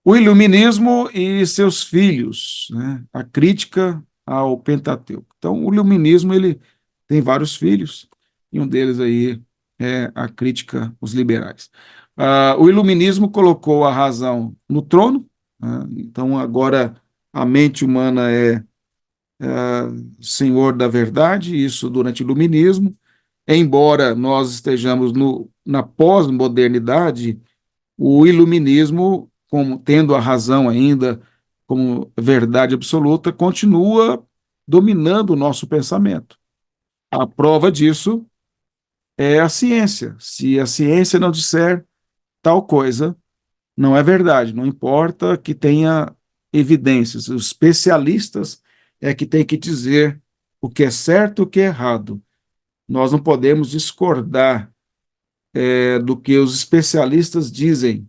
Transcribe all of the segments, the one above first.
O Iluminismo e seus filhos, né? A crítica ao Pentateuco. Então, o Iluminismo ele tem vários filhos, e um deles aí é a crítica aos liberais. O Iluminismo colocou a razão no trono, né? Então, agora a mente humana é senhor da verdade, isso durante o Iluminismo. Embora nós estejamos na pós-modernidade, o iluminismo, como, tendo a razão ainda como verdade absoluta, continua dominando o nosso pensamento. A prova disso é a ciência. Se a ciência não disser tal coisa, não é verdade, não importa que tenha evidências. Os especialistas é que têm que dizer o que é certo e o que é errado. Nós não podemos discordar do que os especialistas dizem.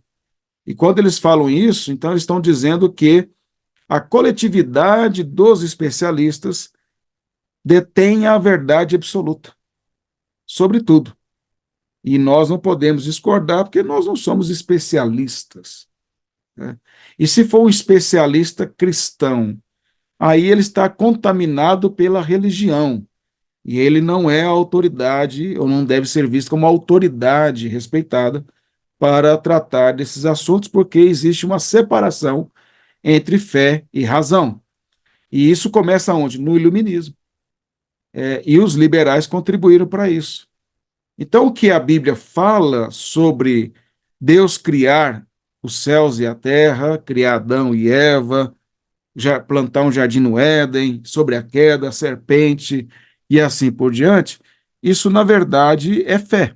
E quando eles falam isso, então eles estão dizendo que a coletividade dos especialistas detém a verdade absoluta sobre tudo. E nós não podemos discordar porque nós não somos especialistas, né? E se for um especialista cristão, aí ele está contaminado pela religião. E ele não é a autoridade, ou não deve ser visto como autoridade respeitada para tratar desses assuntos, porque existe uma separação entre fé e razão. E isso começa onde? No iluminismo. E os liberais contribuíram para isso. Então, o que a Bíblia fala sobre Deus criar os céus e a terra, criar Adão e Eva, já plantar um jardim no Éden, sobre a queda, a serpente e assim por diante, isso, na verdade, é fé.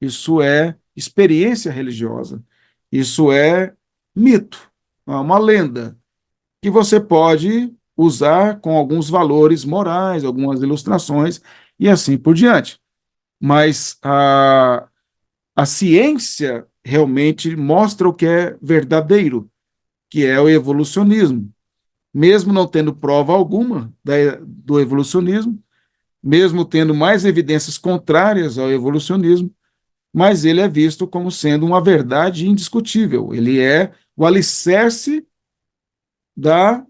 Isso é experiência religiosa. Isso é mito, uma lenda, que você pode usar com alguns valores morais, algumas ilustrações e assim por diante. Mas a ciência realmente mostra o que é verdadeiro, que é o evolucionismo. Mesmo não tendo prova alguma do evolucionismo, mesmo tendo mais evidências contrárias ao evolucionismo, mas ele é visto como sendo uma verdade indiscutível. Ele é o alicerce da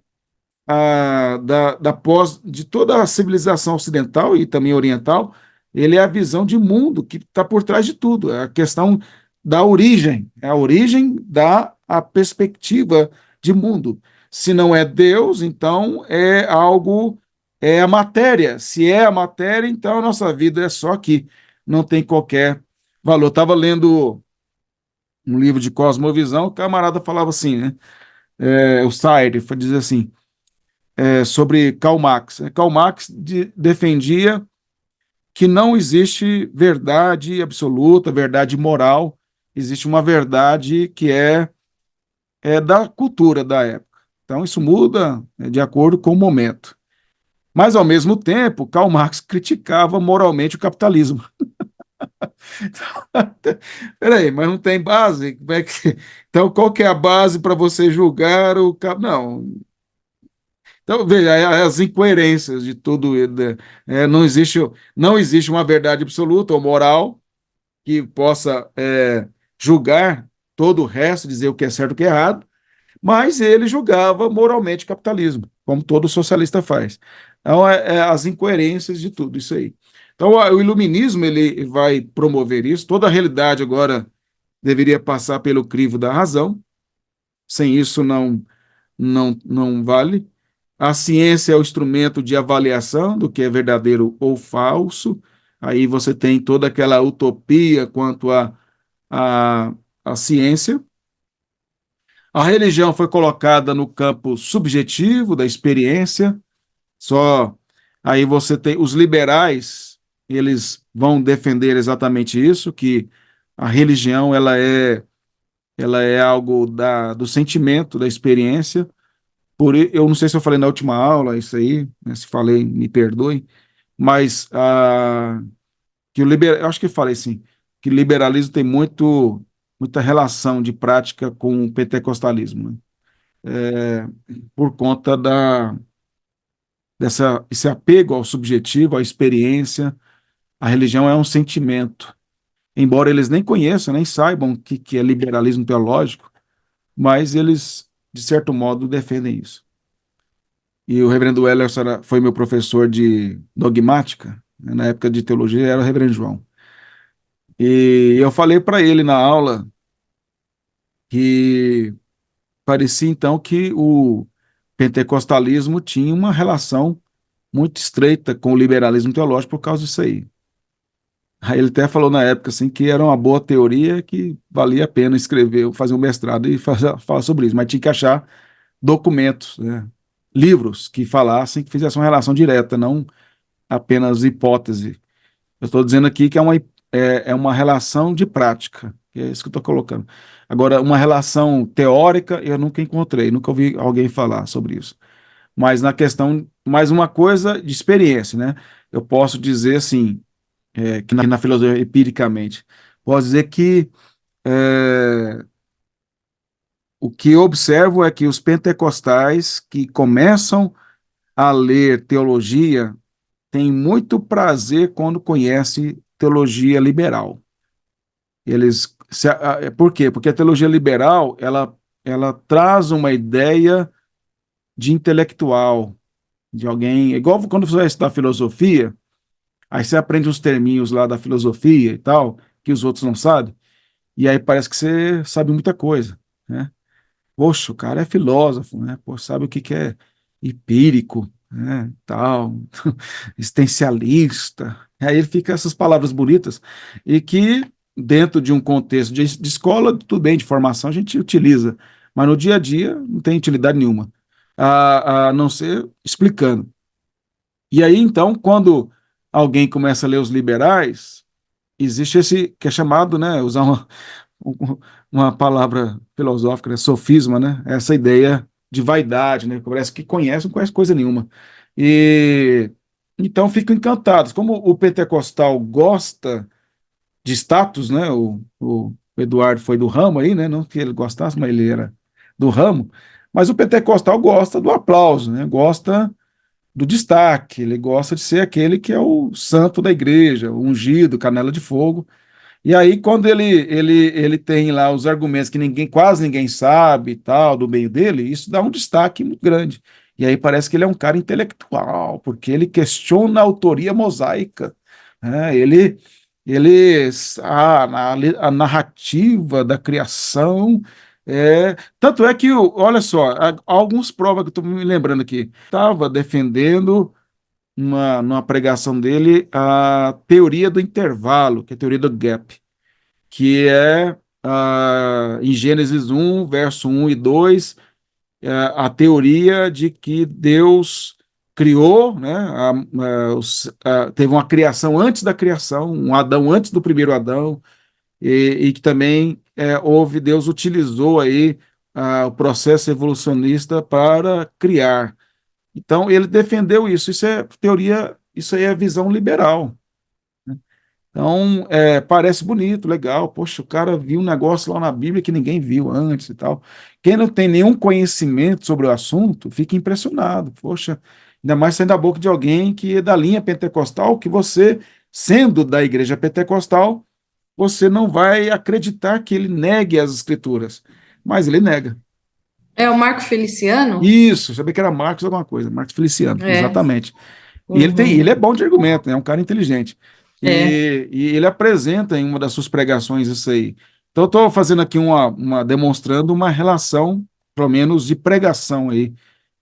de toda a civilização ocidental e também oriental. Ele é a visão de mundo que está por trás de tudo, é a questão da origem, é a origem da a perspectiva de mundo. Se não é Deus, então é algo, é a matéria. Se é a matéria, então a nossa vida é só aqui, não tem qualquer valor. Estava lendo um livro de cosmovisão, o camarada falava assim, né? O Sayer diz assim, sobre Karl Marx. Karl Marx defendia que não existe verdade absoluta, verdade moral, existe uma verdade que é da cultura da época. Então, isso muda, né, de acordo com o momento. Mas, ao mesmo tempo, Karl Marx criticava moralmente o capitalismo. Peraí, mas não tem base? Como é que... Então, qual que é a base para você julgar o... Não, então, veja, as incoerências de tudo. Não existe uma verdade absoluta ou moral que possa julgar todo o resto, dizer o que é certo e o que é errado, mas ele julgava moralmente o capitalismo, como todo socialista faz. Então, as incoerências de tudo isso aí. Então, o iluminismo ele vai promover isso. Toda a realidade agora deveria passar pelo crivo da razão. Sem isso, não vale. A ciência é o instrumento de avaliação do que é verdadeiro ou falso. Aí você tem toda aquela utopia quanto a, a ciência. A religião foi colocada no campo subjetivo da experiência. Só aí você tem os liberais, eles vão defender exatamente isso, que a religião ela é algo do sentimento, da experiência. Eu não sei se eu falei na última aula isso aí, né, se falei, me perdoe, mas eu acho que falei sim, que o liberalismo tem muita relação de prática com o pentecostalismo, né? Por conta esse apego ao subjetivo, à experiência. A religião é um sentimento, embora eles nem conheçam, nem saibam o que é liberalismo teológico. mas eles, de certo modo, defendem isso. E o reverendo Wellerson foi meu professor de dogmática, né, na época de teologia era o reverendo João. E eu falei para ele na aula que parecia então que o pentecostalismo tinha uma relação muito estreita com o liberalismo teológico por causa disso aí. Aí ele até falou na época assim que era uma boa teoria que valia a pena escrever, fazer um mestrado e falar sobre isso, mas tinha que achar documentos, né, livros que falassem, que fizessem uma relação direta, não apenas hipótese. Eu estou dizendo aqui que é uma relação de prática, que é isso que eu estou colocando. Agora, uma relação teórica, eu nunca encontrei, nunca ouvi alguém falar sobre isso. Mas na questão, mais uma coisa de experiência, né? Eu posso dizer assim, que na filosofia, empiricamente, posso dizer que o que eu observo é que os pentecostais que começam a ler tteologia têm muito prazer quando conhecem teologia liberal. Por quê? Porque a teologia liberal, ela traz uma ideia de intelectual, de alguém, igual quando você vai estudar filosofia, aí você aprende uns terminhos lá da filosofia e tal, que os outros não sabem, e aí parece que você sabe muita coisa, né? Poxa, o cara é filósofo, né? Pô, sabe o que que é empírico, né? Tal, existencialista. Aí ele fica essas palavras bonitas e que dentro de um contexto de escola, tudo bem, de formação a gente utiliza, mas no dia a dia não tem utilidade nenhuma, a não ser explicando. E aí então, quando alguém começa a ler os liberais, existe esse que é chamado, né, usar um- uma palavra filosófica, né, sofisma, né, essa ideia de vaidade, né, parece que conhece, não conhece coisa nenhuma. E então ficam encantados. Como o pentecostal gosta de status, né, o Eduardo foi do ramo aí, né, não que ele gostasse, mas ele era do ramo, mas o pentecostal gosta do aplauso, né, gosta do destaque, ele gosta de ser aquele que é o santo da igreja, o ungido, canela de fogo, e aí, quando ele tem lá os argumentos que quase ninguém sabe e tal, do meio dele, isso dá um destaque muito grande. E aí parece que ele é um cara intelectual, porque ele questiona a autoria mosaica, né? Ele a narrativa da criação. Tanto é que, olha só, há alguns provas que eu estou me lembrando aqui. Estava defendendo numa pregação dele a teoria do intervalo, que é a teoria do gap, que é em Gênesis 1, verso 1 e 2, a teoria de que Deus criou, né, teve uma criação antes da criação, um Adão antes do primeiro Adão, e que também Deus utilizou aí o processo evolucionista para criar. Então, ele defendeu isso. Isso é teoria, isso aí é visão liberal. Então, parece bonito, legal. Poxa, o cara viu um negócio lá na Bíblia que ninguém viu antes e tal. Quem não tem nenhum conhecimento sobre o assunto fica impressionado. Poxa, ainda mais sendo da boca de alguém que é da linha pentecostal, que você, sendo da igreja pentecostal, você não vai acreditar que ele negue as escrituras. Mas ele nega. É o Marco Feliciano? Isso, eu sabia que era Marcos alguma coisa, Marcos Feliciano, É. exatamente. E ele Uhum. é bom de argumento, né? É um cara inteligente. É. E ele apresenta em uma das suas pregações isso aí. Então, eu estou fazendo aqui demonstrando uma relação, pelo menos, de pregação aí,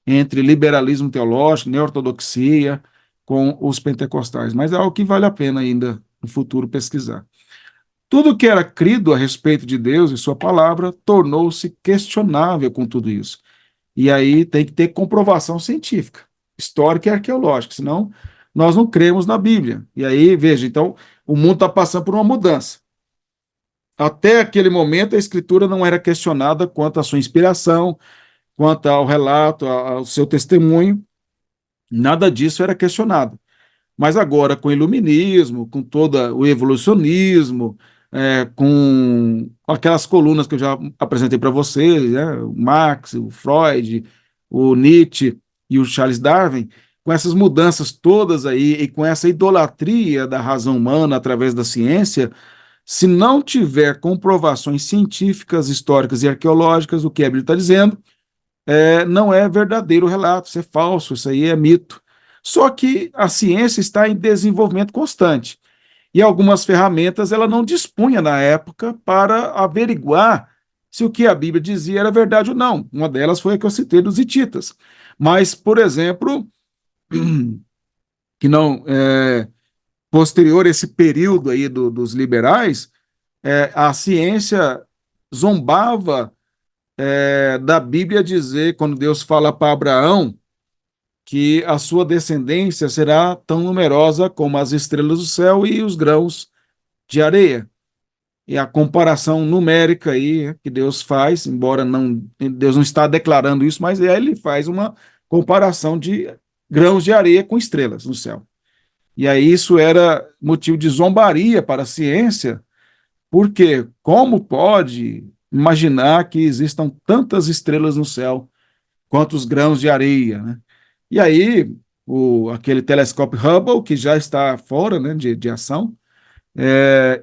entre liberalismo teológico, neortodoxia, com os pentecostais. Mas é algo que vale a pena ainda no futuro pesquisar. Tudo que era crido a respeito de Deus e sua palavra tornou-se questionável com tudo isso. E aí tem que ter comprovação científica, histórica e arqueológica, senão nós não cremos na Bíblia. E aí, veja, então, o mundo está passando por uma mudança. Até aquele momento, a escritura não era questionada quanto à sua inspiração, quanto ao relato, ao seu testemunho, nada disso era questionado. Mas agora, com o iluminismo, com todo o evolucionismo, com aquelas colunas que eu já apresentei para vocês, né? O Marx, o Freud, o Nietzsche e o Charles Darwin, com essas mudanças todas aí e com essa idolatria da razão humana através da ciência, Se não tiver comprovações científicas, históricas e arqueológicas, o que a Bíblia está dizendo, não é verdadeiro o relato, isso é falso, isso aí é mito. Só que a ciência está em desenvolvimento constante. E algumas ferramentas ela não dispunha na época para averiguar se o que a Bíblia dizia era verdade ou não. Uma delas foi a que eu citei dos hititas. Mas, por exemplo, que não posterior a esse período aí dos liberais, a ciência zombava da Bíblia dizer, quando Deus fala para Abraão, que a sua descendência será tão numerosa como as estrelas do céu e os grãos de areia. E a comparação numérica aí que Deus faz, embora não, Deus não está declarando isso, mas ele faz uma comparação de grãos de areia com estrelas no céu. E aí isso era motivo de zombaria para a ciência, porque como pode imaginar que existam tantas estrelas no céu quanto os grãos de areia, né? E aí aquele telescópio Hubble, que já está fora, né, de ação,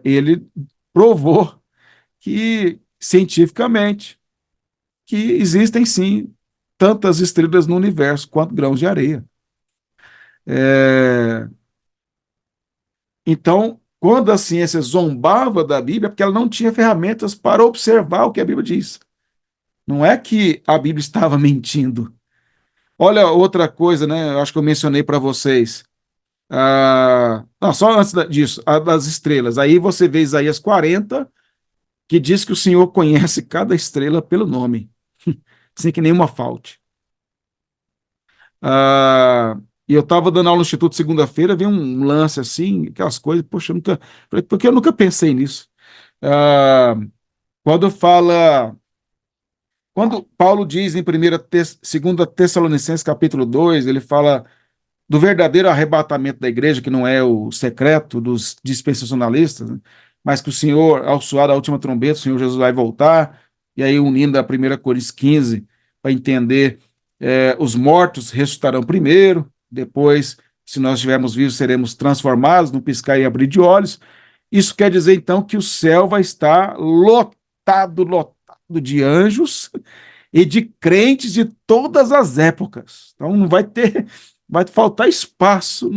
ele provou que, cientificamente, que existem sim tantas estrelas no universo quanto grãos de areia. É, então, quando a ciência zombava da Bíblia, é porque ela não tinha ferramentas para observar o que a Bíblia diz. Não é que a Bíblia estava mentindo. Olha outra coisa, né? Eu acho que eu mencionei para vocês. Não, só antes disso, a das estrelas. Aí você vê Isaías 40, que diz que o Senhor conhece cada estrela pelo nome, sem que nenhuma falte. Ah, e eu estava dando aula no Instituto segunda-feira, vi um lance assim, aquelas coisas, poxa, eu nunca, falei, porque eu nunca pensei nisso. Ah, quando fala, quando Paulo diz em 2 Tessalonicenses capítulo 2, ele fala do verdadeiro arrebatamento da igreja, que não é o secreto dos dispensacionalistas, né? Mas que o Senhor, ao soar a última trombeta, o Senhor Jesus vai voltar, e aí unindo a 1 Coríntios 15, para entender, os mortos ressuscitarão primeiro, depois, se nós estivermos vivos, seremos transformados no piscar e abrir de olhos. Isso quer dizer, então, que o céu vai estar lotado, lotado de anjos e de crentes de todas as épocas. Então não vai faltar espaço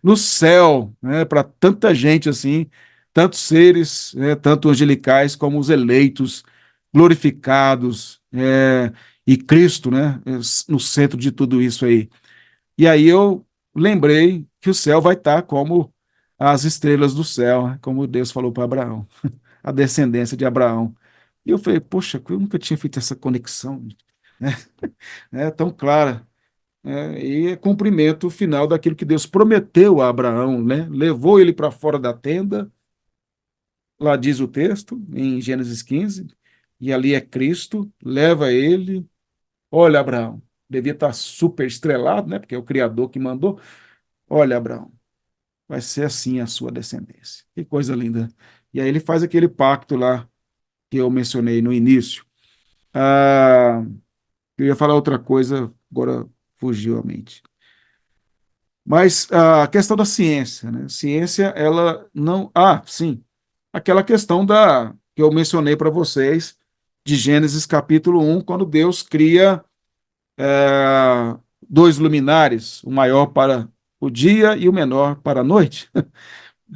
no céu, né, para tanta gente assim, tantos seres, né, tanto angelicais como os eleitos, glorificados, e Cristo, né, no centro de tudo isso aí. E aí eu lembrei que o céu vai estar como as estrelas do céu, né, como Deus falou para Abraão, a descendência de Abraão. E eu falei, poxa, eu nunca tinha feito essa conexão, né? É tão clara. E é cumprimento final daquilo que Deus prometeu a Abraão, né? Levou ele para fora da tenda, lá diz o texto, em Gênesis 15, e ali é Cristo, leva ele. Olha, Abraão, devia estar super estrelado, né? Porque é o Criador que mandou. Olha, Abraão, vai ser assim a sua descendência. Que coisa linda. E aí ele faz aquele pacto lá que eu mencionei no início. Ah, eu ia falar outra coisa, agora fugiu a mente. Mas a questão da ciência, né? Ciência, ela não. Ah, sim. Aquela questão que eu mencionei para vocês, de Gênesis capítulo 1, quando Deus cria dois luminares, o maior para o dia e o menor para a noite.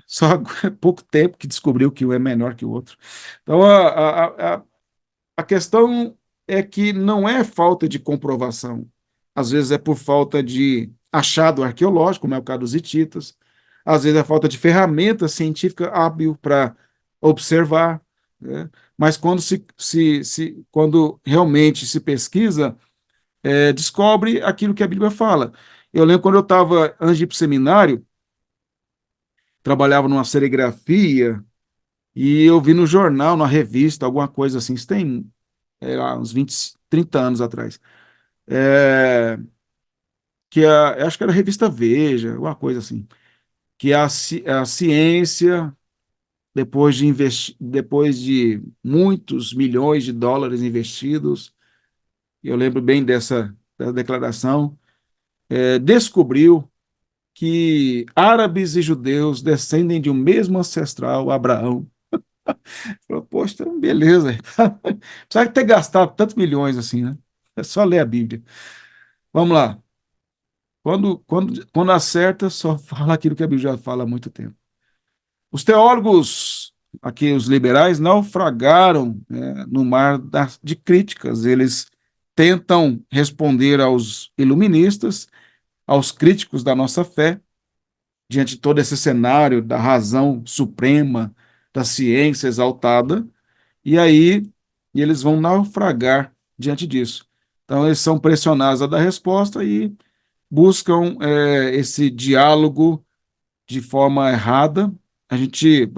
Só há pouco tempo que descobriu que um é menor que o outro. Então, a questão é que não é falta de comprovação. Às vezes é por falta de achado arqueológico, como é o caso dos hititas. Às vezes é falta de ferramenta científica hábil para observar, né? Mas quando realmente se pesquisa, descobre aquilo que a Bíblia fala. Eu lembro quando eu estava, antes de ir para o seminário, trabalhava numa serigrafia, e eu vi no jornal, na revista, alguma coisa assim, isso tem lá, uns 20, 30 anos atrás, é, eu acho que era a revista Veja, alguma coisa assim, que a ciência, depois de muitos milhões de dólares investidos, eu lembro bem dessa declaração, descobriu que árabes e judeus descendem de um mesmo ancestral, Abraão. Falou, poxa, então beleza. Precisa ter gastado tantos milhões assim, né? É só ler a Bíblia. Vamos lá. Quando acerta, só fala aquilo que a Bíblia já fala há muito tempo. Os teólogos, aqui os liberais, naufragaram, né, no mar de críticas. Eles tentam responder aos iluministas, aos críticos da nossa fé, diante de todo esse cenário da razão suprema, da ciência exaltada, e aí eles vão naufragar diante disso. Então, eles são pressionados a dar resposta e buscam esse diálogo de forma errada. A gente,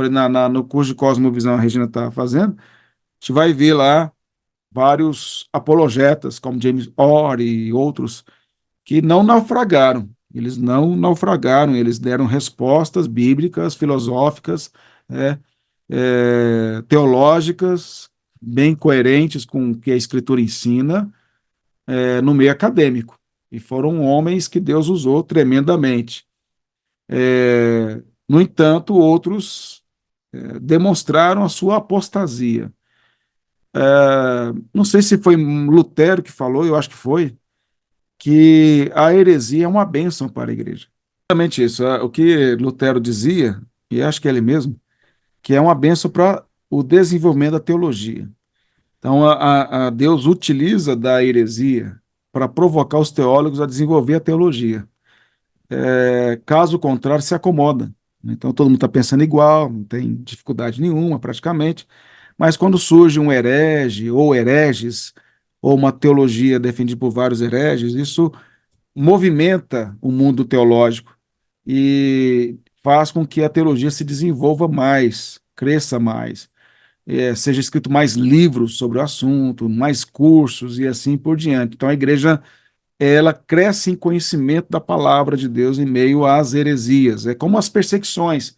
no curso de Cosmovisão, a Regina está fazendo, a gente vai ver lá vários apologetas, como James Orr e outros, que não naufragaram. Eles não naufragaram, eles deram respostas bíblicas, filosóficas, né, teológicas, bem coerentes com o que a Escritura ensina, no meio acadêmico. E foram homens que Deus usou tremendamente. No entanto, outros demonstraram a sua apostasia. Não sei se foi Lutero que falou, eu acho que foi, que a heresia é uma bênção para a igreja. Exatamente isso. O que Lutero dizia, e acho que é ele mesmo, que é uma bênção para o desenvolvimento da teologia. Então, a Deus utiliza da heresia para provocar os teólogos a desenvolver a teologia. Caso contrário, se acomoda. Então, todo mundo está pensando igual, não tem dificuldade nenhuma, praticamente. Mas quando surge um herege, ou hereges, ou uma teologia defendida por vários hereges, isso movimenta o mundo teológico e faz com que a teologia se desenvolva mais, cresça mais, seja escrito mais livros sobre o assunto, mais cursos e assim por diante. Então, a igreja ela cresce em conhecimento da palavra de Deus em meio às heresias. É como as perseguições,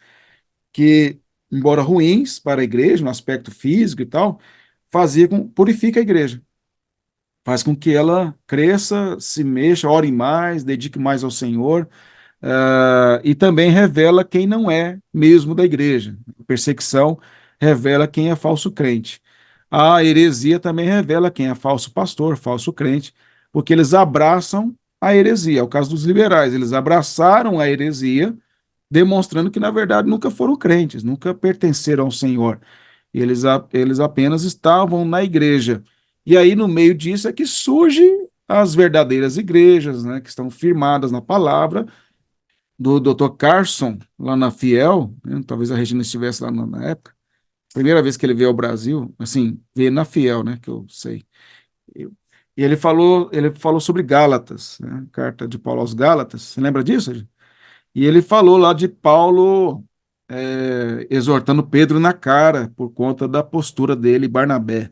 que, embora ruins para a igreja, no aspecto físico e tal, purifica a igreja. Faz com que ela cresça, se mexa, ore mais, dedique mais ao Senhor, e também revela quem não é mesmo da igreja. A perseguição revela quem é falso crente. A heresia também revela quem é falso pastor, falso crente, porque eles abraçam a heresia. É o caso dos liberais, eles abraçaram a heresia, demonstrando que, na verdade, nunca foram crentes, nunca pertenceram ao Senhor. Eles apenas estavam na igreja. E aí, no meio disso, é que surgem as verdadeiras igrejas, né, que estão firmadas na palavra, do Dr. Carson, lá na Fiel, né, talvez a Regina estivesse lá na época, primeira vez que ele veio ao Brasil, assim, veio na Fiel, né, que eu sei. E ele falou sobre Gálatas, né, carta de Paulo aos Gálatas, você lembra disso? E ele falou lá de Paulo exortando Pedro na cara por conta da postura dele, Barnabé.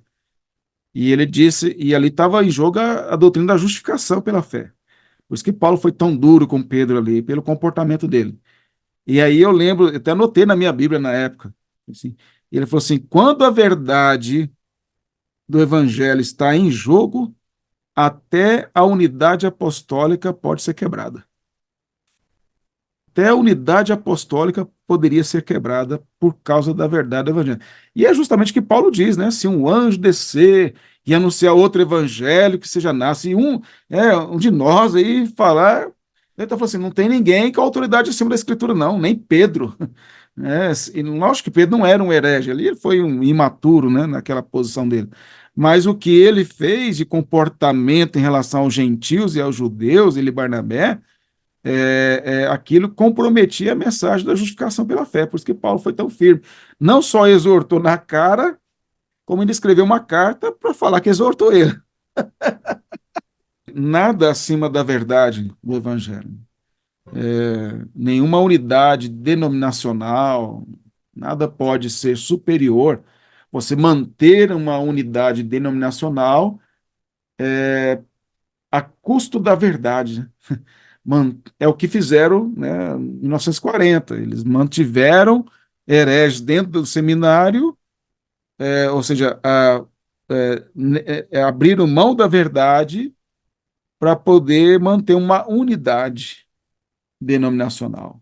E ele disse, e ali estava em jogo a doutrina da justificação pela fé. Por isso que Paulo foi tão duro com Pedro ali, pelo comportamento dele. E aí eu lembro, eu até anotei na minha Bíblia na época, assim, ele falou assim: quando a verdade do evangelho está em jogo, até a unidade apostólica pode ser quebrada. Até a unidade apostólica poderia ser quebrada por causa da verdade do evangelho. E é justamente o que Paulo diz, né? Se um anjo descer e anunciar outro evangelho que seja nasce, um de nós aí falar, ele está falando assim, não tem ninguém com autoridade acima da escritura, não, nem Pedro. E lógico que Pedro não era um herege, ali ele foi um imaturo, né, naquela posição dele. Mas o que ele fez de comportamento em relação aos gentios e aos judeus, ele e Barnabé, aquilo comprometia a mensagem da justificação pela fé, por isso que Paulo foi tão firme. Não só exortou na cara, como ele escreveu uma carta para falar que exortou ele. Nada acima da verdade do evangelho. Nenhuma unidade denominacional, nada pode ser superior. Você manter uma unidade denominacional a custo da verdade, né? É o que fizeram, né, em 1940. Eles mantiveram hereges dentro do seminário, ou seja, abriram mão da verdade para poder manter uma unidade denominacional.